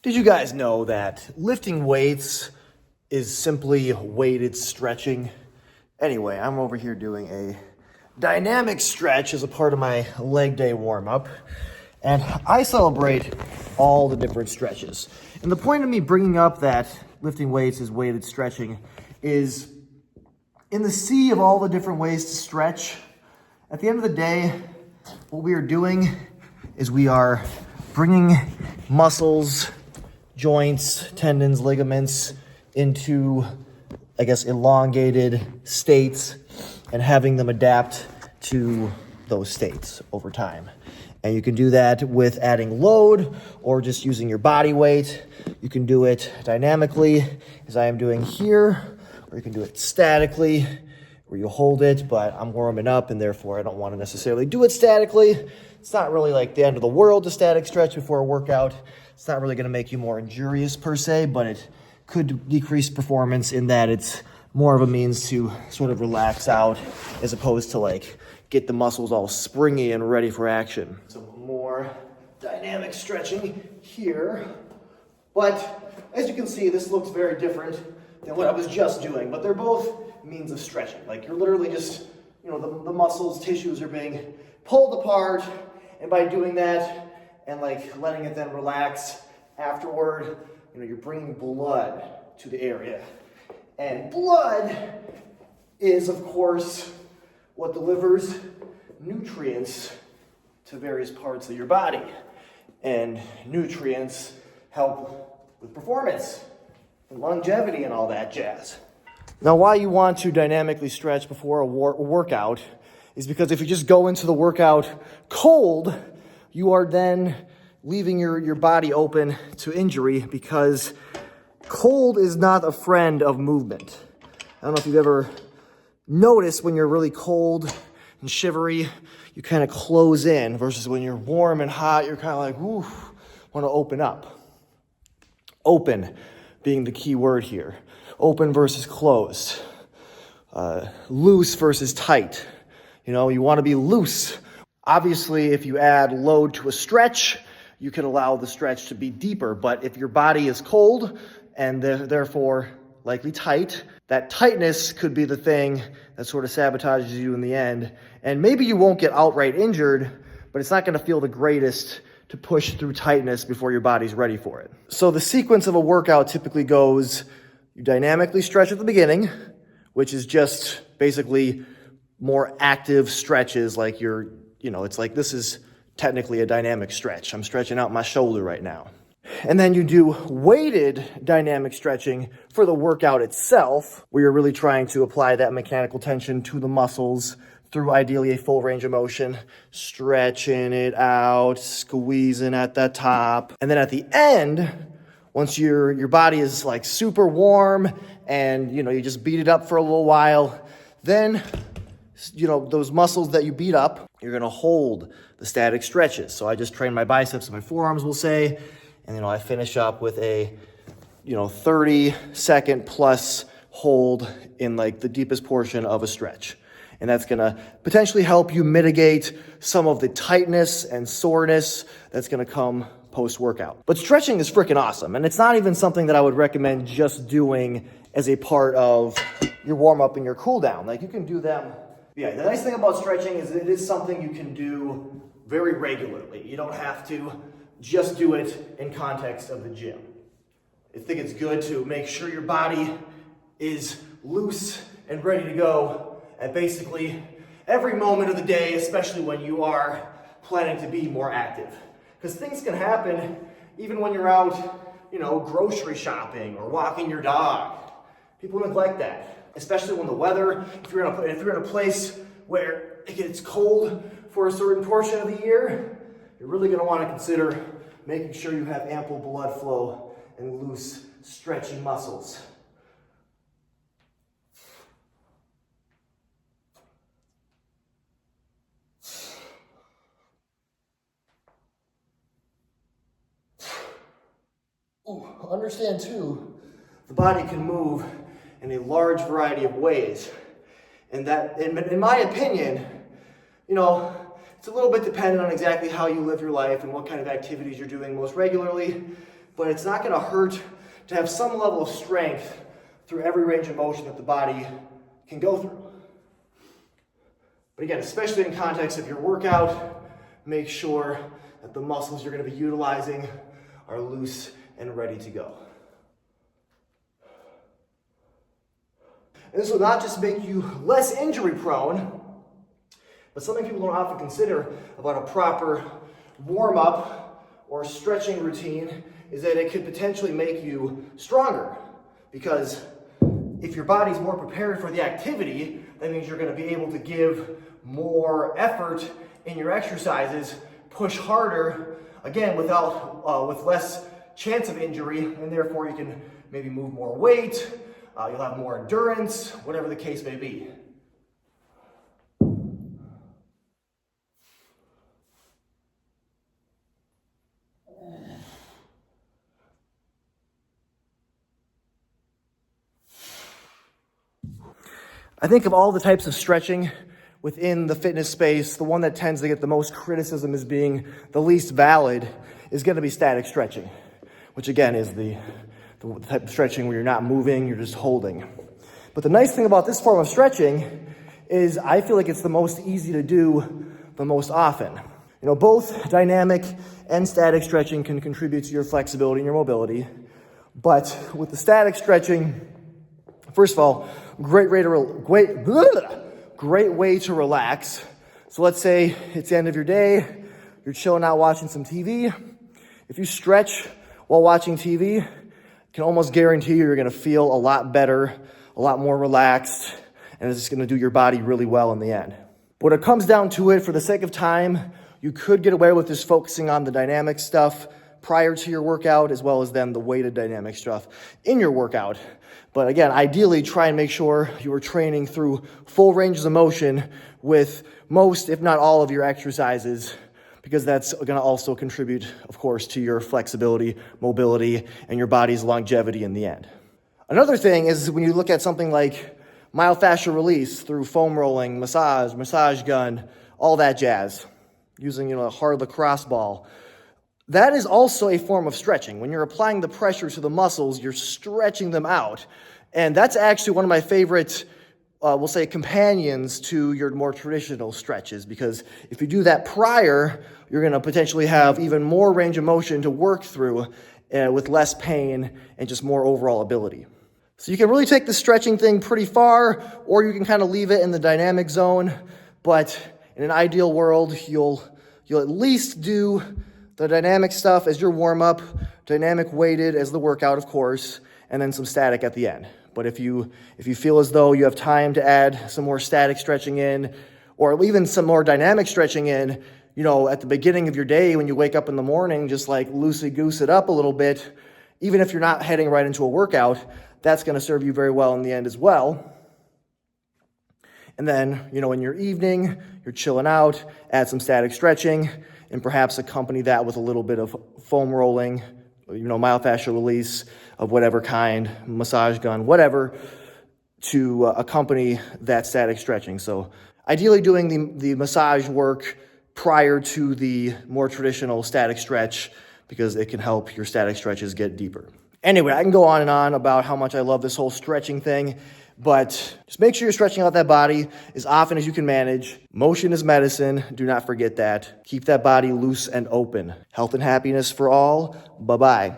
Did you guys know that lifting weights is simply weighted stretching? Anyway, I'm over here doing a dynamic stretch as a part of my leg day warm-up, and I celebrate all the different stretches. And the point of me bringing up that lifting weights is weighted stretching is, in the sea of all the different ways to stretch, at the end of the day, what we are doing is we are bringing muscles, joints, tendons, ligaments into, I guess, elongated states and having them adapt to those states over time. And you can do that with adding load or just using your body weight. You can do it dynamically, as I am doing here, or you can do it statically, where you hold it, but I'm warming up and therefore I don't want to necessarily do it statically. It's not really like the end of the world to static stretch before a workout. It's not really going to make you more injurious per se, but it could decrease performance in that it's more of a means to sort of relax out as opposed to like get the muscles all springy and ready for action. Some more dynamic stretching here. But as you can see, this looks very different than what I was just doing, but they're both means of stretching. Like you're literally just, the muscles, tissues are being pulled apart, and by doing that and like letting it then relax afterward, you're bringing blood to the area. And blood is, of course, what delivers nutrients to various parts of your body. And nutrients help with performance and longevity and all that jazz. Now, why you want to dynamically stretch before a workout is because if you just go into the workout cold, you are then leaving your body open to injury, because cold is not a friend of movement. I don't know if you've ever noticed when you're really cold and shivery, you kind of close in, versus when you're warm and hot, you're kind of like, ooh, want to open up. Open being the key word here. Open versus closed. Loose versus tight. You want to be loose. Obviously, if you add load to a stretch, you can allow the stretch to be deeper. But if your body is cold and therefore likely tight, that tightness could be the thing that sort of sabotages you in the end. And maybe you won't get outright injured, but it's not going to feel the greatest to push through tightness before your body's ready for it. So the sequence of a workout typically goes, you dynamically stretch at the beginning, which is just basically more active stretches, like it's like this is technically a dynamic stretch. I'm stretching out my shoulder right now. And then you do weighted dynamic stretching for the workout itself, where you're really trying to apply that mechanical tension to the muscles through ideally a full range of motion, stretching it out, squeezing at the top. And then at the end, once your body is like super warm and you just beat it up for a little while, then those muscles that you beat up, you're going to hold the static stretches. So I just train my biceps and my forearms, we'll say, and I finish up with a 30-second plus hold in like the deepest portion of a stretch. And that's going to potentially help you mitigate some of the tightness and soreness that's going to come post-workout. But stretching is freaking awesome, and it's not even something that I would recommend just doing as a part of your warm-up and your cool-down. Like, you can do them. Yeah, the nice thing about stretching is it is something you can do very regularly. You don't have to just do it in context of the gym. I think it's good to make sure your body is loose and ready to go at basically every moment of the day, especially when you are planning to be more active. Because things can happen even when you're out, grocery shopping or walking your dog. People neglect that. Especially when the weather, if you're in a place where it gets cold for a certain portion of the year, you're really going to want to consider making sure you have ample blood flow and loose, stretchy muscles. Understand too, the body can move in a large variety of ways. And that, in my opinion, it's a little bit dependent on exactly how you live your life and what kind of activities you're doing most regularly. but it's not gonna hurt to have some level of strength through every range of motion that the body can go through. But again, especially in context of your workout, make sure that the muscles you're gonna be utilizing are loose and ready to go. And this will not just make you less injury prone, but something people don't often consider about a proper warm-up or stretching routine is that it could potentially make you stronger. Because if your body's more prepared for the activity, that means you're going to be able to give more effort in your exercises, push harder, again, with less chance of injury, and therefore you can maybe move more weight, you'll have more endurance, whatever the case may be. I think of all the types of stretching within the fitness space, the one that tends to get the most criticism as being the least valid is going to be static stretching, which again is the type of stretching where you're not moving, you're just holding. But the nice thing about this form of stretching is I feel like it's the most easy to do the most often. You know, both dynamic and static stretching can contribute to your flexibility and your mobility. But with the static stretching, first of all, great way to relax. So let's say it's the end of your day, you're chilling out watching some TV. If you stretch while watching TV, I can almost guarantee you're going to feel a lot better, a lot more relaxed, and it's going to do your body really well in the end. But when it comes down to it, for the sake of time, you could get away with just focusing on the dynamic stuff prior to your workout, as well as then the weighted dynamic stuff in your workout. But again, ideally try and make sure you are training through full ranges of motion with most, if not all, of your exercises, because that's going to also contribute, of course, to your flexibility, mobility, and your body's longevity in the end. Another thing is when you look at something like myofascial release through foam rolling, massage gun, all that jazz, using a hard lacrosse ball. That is also a form of stretching. When you're applying the pressure to the muscles, you're stretching them out. And that's actually one of my favorite, we'll say, companions to your more traditional stretches, because if you do that prior, you're going to potentially have even more range of motion to work through with less pain and just more overall ability. So you can really take the stretching thing pretty far, or you can kind of leave it in the dynamic zone. But in an ideal world, you'll at least do the dynamic stuff as your warm-up, dynamic weighted as the workout, of course, and then some static at the end. But if you feel as though you have time to add some more static stretching in, or even some more dynamic stretching in, at the beginning of your day when you wake up in the morning, just like loosey-goose it up a little bit, even if you're not heading right into a workout, that's going to serve you very well in the end as well. And then, in your evening, you're chilling out, add some static stretching, and perhaps accompany that with a little bit of foam rolling, myofascial release of whatever kind, massage gun, whatever, to accompany that static stretching. So ideally doing the massage work prior to the more traditional static stretch, because it can help your static stretches get deeper. Anyway, I can go on and on about how much I love this whole stretching thing, but just make sure you're stretching out that body as often as you can manage. Motion is medicine. Do not forget that. Keep that body loose and open. Health and happiness for all. Bye-bye.